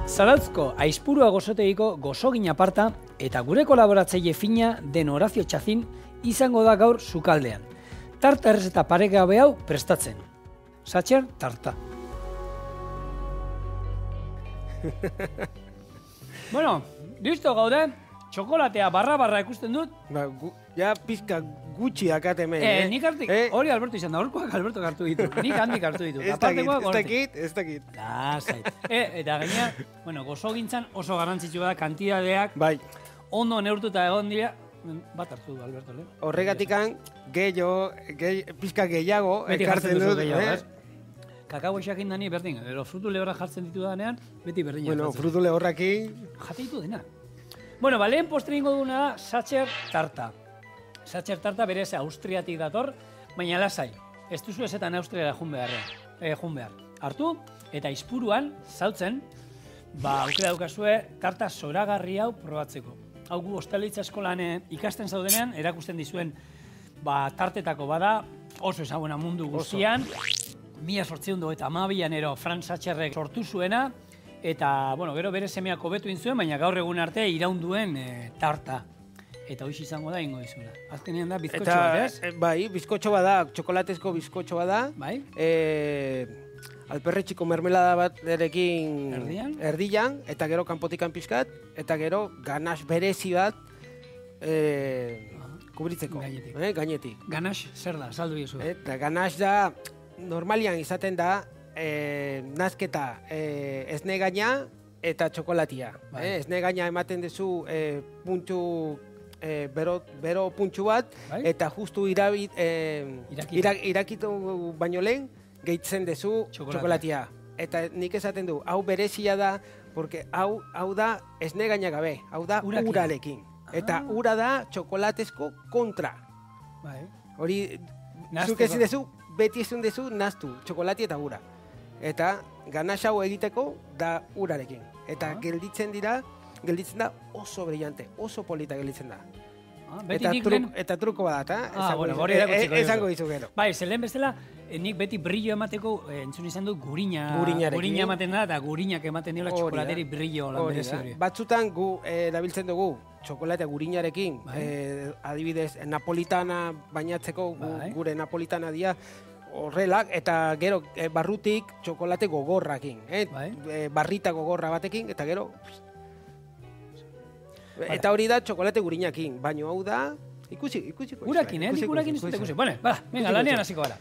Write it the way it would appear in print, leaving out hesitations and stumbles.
Zarautzko Aizpurua gozotegiko gozogin aparta eta gure kolaboratzaile fina den Horazio Txazin izango da gaur sukaldean. Tarta errezeta paregabe hau prestatzen. Satxer tarta. Bueno, listo gaude. Txokolatea barra ikusten dut. Ja pizka gutxi dakat hemen. Nik hartik, hori Alberto izan da, horkoak Alberto hartu ditu. Nik handik hartu ditu. Ez dakit. Lasait. Eta gaina, gozogintzan oso garrantzitsua da kantidadeak. Bai. Ondo neurtuta egon dira, bat hartu du Alberto, le? Horregatikan, pizka gehiago, beti ekartzen dut. Kakao esakin dani berdin, ero frutu lehorra jartzen ditu danean, beti berdin. Bueno, frutu lehorrakin. Jate ditu dena. Bueno, lehen postre ingo duna da Satxer tarta. Satxer tarta berez Austriatik dator, baina lasai. Ez duzu ezetan Austriara jun behar. Hartu, eta Aizpuruan, zautzen, aukera daukazue tarta zoragarri hau probatzeko. Hau gu ostalaritza eskolan ikasten zaudenean, erakusten dizuen tartetako bada, oso ezaguna mundu guztian. 1812an ero Franz Satxerrek sortu zuena, eta, gero bere semeak hobetu zuen, baina gaur egun arte iraunduen tarta. Eta hoiz izango da ingo dizuna. Azkenean da bizkotxo bat, ez? Bai, bizkotxo bada, txokolatezko bizkotxo bada. Bai? Alperretxiko mermelada bat erekin erdian, eta gero kanpotikan pixkat, eta gero ganax berezi bat kubritzeko. Gainetik. Ganax zer da, saldu diozu. Eta ganax da, normalian izaten da, nazketa esne gaina eta txokolatia. Esne gaina ematen duzu puntu, bero puntxu bat, eta justu irakitu baino lehen, gehitzen duzu txokolatia. Eta nik esaten du, hau berezia da, porque hau da esne gaina gabe, hau da urarekin. Eta ura da txokolatezko kontra. Hori, zuk ezin duzu, beti ezin duzu naztu, txokolati eta ura. Eta ganax hau egiteko da urarekin. Eta gelditzen da oso brillante, oso polita gelditzen da. Eta truko bat, esango dizu gero. Bai, zelen bezala, nik beti brillo emateko entzun izan dut gurina ematen da, eta gurinak ematen diola txokolateri brillo. Batzutan gu erabiltzen dugu txokolatea gurinarekin, adibidez, napolitana bainatzeko, gure napolitana dira, horrelak, eta gero barrutik txokolate gogorrakin, barrita gogorra batekin, eta gero... Eta hori da txokolate gurinakin, baina hau da... Ikusi. Urakin, nik urakin izuteko ikusi. Venga, lanean hasiko gara.